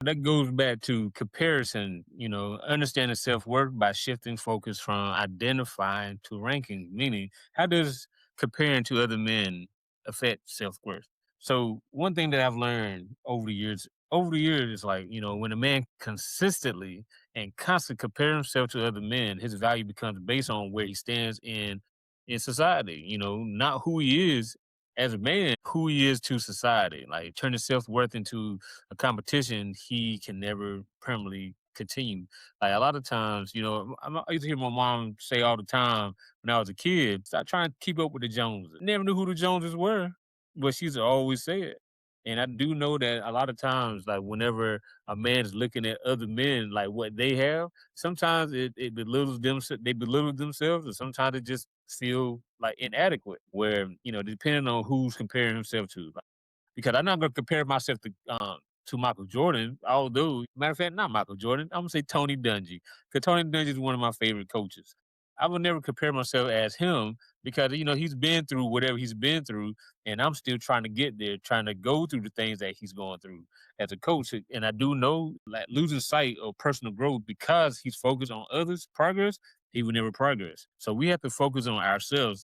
That goes back to comparison, understanding self worth by shifting focus from identifying to ranking, meaning, how does comparing to other men affect self worth? So, one thing that I've learned over the years is like, when a man consistently and constantly compare himself to other men, his value becomes based on where he stands in society, not who he is as a man, who he is to society. Like turning self worth into a competition he can never permanently continue. Like a lot of times, I used to hear my mom say all the time when I was a kid, stop trying to keep up with the Joneses. Never knew who the Joneses were, but she used to always say it. And I do know that a lot of times, like whenever a man is looking at other men, like what they have, sometimes it belittles them, they belittle themselves, and sometimes they just feel like inadequate. Where depending on who's comparing himself to, because I'm not gonna compare myself to Michael Jordan, although matter of fact, not Michael Jordan. I'm gonna say Tony Dungy, because Tony Dungy is one of my favorite coaches. I would never compare myself as him because he's been through whatever he's been through, and I'm still trying to get there, trying to go through the things that he's going through as a coach. And I do know, like losing sight of personal growth because he's focused on others' progress, he will never progress. So we have to focus on ourselves